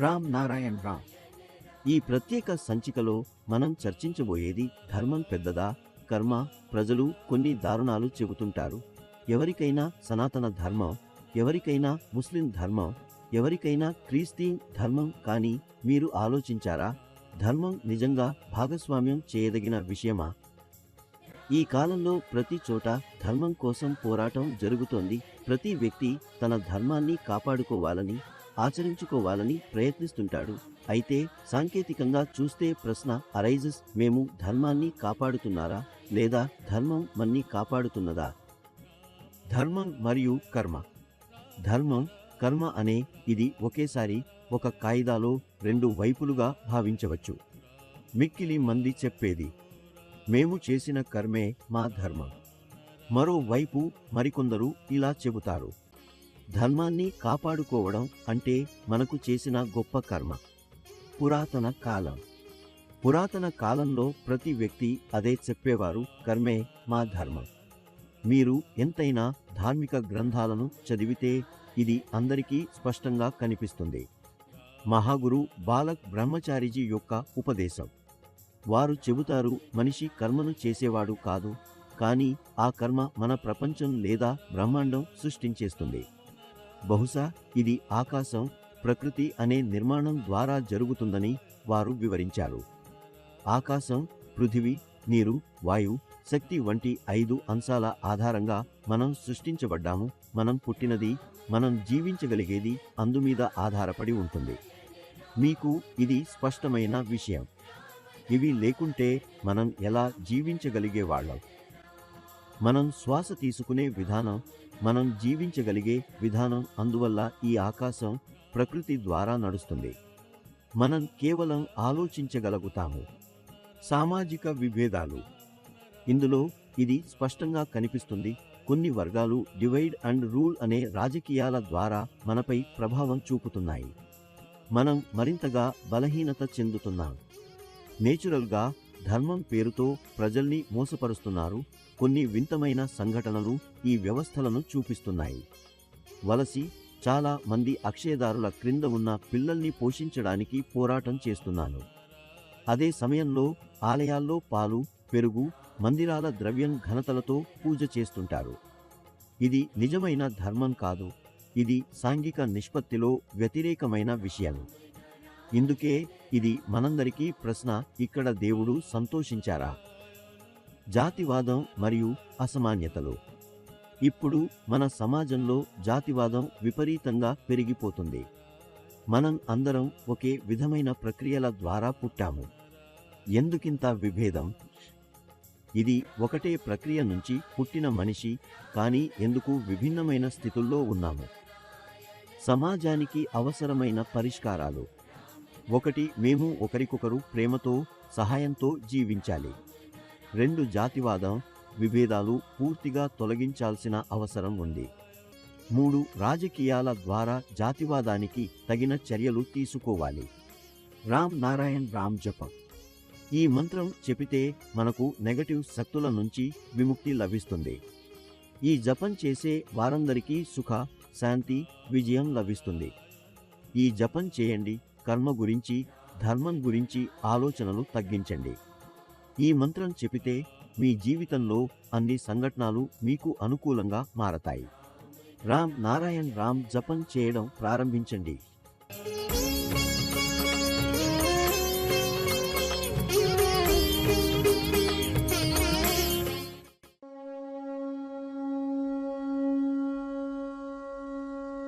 రామ్ నారాయణ్ రామ్. ఈ ప్రత్యేక సంచికలో మనం చర్చించబోయేది ధర్మం పెద్దదా, కర్మ, ప్రజలు కొన్ని దారుణాలు చెబుతుంటారు. ఎవరికైనా సనాతన ధర్మం, ఎవరికైనా ముస్లిం ధర్మం, ఎవరికైనా క్రిస్టియన్ ధర్మం. కానీ మీరు ఆలోచించారా, ధర్మం నిజంగా భాగస్వామ్యం చేయదగిన విషయమా? ఈ కాలంలో ప్రతి చోట ధర్మం కోసం పోరాటం జరుగుతోంది. ప్రతి వ్యక్తి తన ధర్మాన్ని కాపాడుకోవాలని, ఆచరించుకోవాలని ప్రయత్నిస్తుంటాడు. అయితే సాంకేతికంగా చూస్తే ప్రశ్న అరైజెస్, మేము ధర్మాన్ని కాపాడుతున్నారా లేదా ధర్మం మన్ని కాపాడుతున్నదా? ధర్మం మరియు కర్మ. ధర్మం, కర్మ అనే ఇది ఒకేసారి ఒక కాయిదాలో రెండు వైపులుగా భావించవచ్చు. మిక్కిలి మంది చెప్పేది, మేము చేసిన కర్మే మా ధర్మం. మరోవైపు మరికొందరు ఇలా చెబుతారు, ధర్మాన్ని కాపాడుకోవడం అంటే మనకు చేసిన గొప్ప కర్మ. పురాతన కాలంలో ప్రతి వ్యక్తి అదే చెప్పేవారు, కర్మే మా ధర్మం. మీరు ఎంతైనా ధార్మిక గ్రంథాలను చదివితే ఇది అందరికీ స్పష్టంగా కనిపిస్తుంది. మహాగురు బాలక్ బ్రహ్మచారిజీ యొక్క ఉపదేశం. వారు చెబుతారు, మనిషి కర్మను చేసేవాడు కాదు, కానీ ఆ కర్మ మన ప్రపంచం లేదా బ్రహ్మాండం సృష్టించేస్తుంది. బహుశా ఇది ఆకాశం, ప్రకృతి అనే నిర్మాణం ద్వారా జరుగుతుందని వారు వివరించారు. ఆకాశం, పృథివీ, నీరు, వాయు, శక్తి వంటి 5 అంశాల ఆధారంగా మనం సృష్టించబడ్డాము. మనం పుట్టినది, మనం జీవించగలిగేది అందుమీద ఆధారపడి ఉంటుంది. మీకు ఇది స్పష్టమైన విషయం. ఇవి లేకుంటే మనం ఎలా జీవించగలిగేవాళ్ళం? మనం శ్వాస తీసుకునే విధానం, మనం జీవించగలిగే విధానం, అందువల్ల ఈ ఆకాశం, ప్రకృతి ద్వారా నడుస్తుంది. మనం కేవలం ఆలోచించగలుగుతాము. సామాజిక విభేదాలు. ఇందులో ఇది స్పష్టంగా కనిపిస్తుంది. కొన్ని వర్గాలు డివైడ్ అండ్ రూల్ అనే రాజకీయాల ద్వారా మనపై ప్రభావం చూపుతున్నాయి. మనం మరింతగా బలహీనత చెందుతున్నాం. నేచురల్గా ధర్మం పేరుతో ప్రజల్ని మోసపరుస్తున్నారు. కొన్ని వింతమైన సంఘటనలు ఈ వ్యవస్థలను చూపిస్తున్నాయి. వలసి చాలా మంది అక్షయదారుల క్రింద ఉన్న పిల్లల్ని పోషించడానికి పోరాటం చేస్తున్నాను. అదే సమయంలో ఆలయాల్లో పాలు, పెరుగు, మందిరాల ద్రవ్యం ఘనతలతో పూజ చేస్తుంటారు. ఇది నిజమైన ధర్మం కాదు. ఇది సాంఘిక నిష్పత్తిలో వ్యతిరేకమైన విషయం. ఇందుకే ఇది మనందరికీ ప్రశ్న, ఇక్కడ దేవుడు సంతోషించారా? జాతివాదం మరియు అసమానతలు. ఇప్పుడు మన సమాజంలో జాతివాదం విపరీతంగా పెరిగిపోతుంది. మనం అందరం ఒకే విధమైన ప్రక్రియల ద్వారా పుట్టాము. ఎందుకింత విభేదం? ఇది ఒకటే ప్రక్రియ నుంచి పుట్టిన మనిషి, కానీ ఎందుకు విభిన్నమైన స్థితుల్లో ఉన్నాము? సమాజానికి అవసరమైన పరిష్కారాలు. 1. మేము ఒకరికొకరు ప్రేమతో, సహాయంతో జీవించాలి. 2. జాతివాదం, విభేదాలు పూర్తిగా తొలగించాల్సిన అవసరం ఉంది. 3. రాజకీయాల ద్వారా జాతివాదానికి తగిన చర్యలు తీసుకోవాలి. రామ్ నారాయణ్ రామ్ జపం. ఈ మంత్రం చెబితే మనకు నెగటివ్ శక్తుల నుంచి విముక్తి లభిస్తుంది. ఈ జపం చేసే వారందరికీ సుఖ, శాంతి, విజయం లభిస్తుంది. ఈ జపం చేయండి. కర్మ గురించి, ధర్మం గురించి ఆలోచనలు తగ్గించండి. ఈ మంత్రం చెబితే మీ జీవితంలో అన్ని సంఘటనలు మీకు అనుకూలంగా మారతాయి. రామ్ నారాయణ్ రామ్ జపం చేయడం ప్రారంభించండి.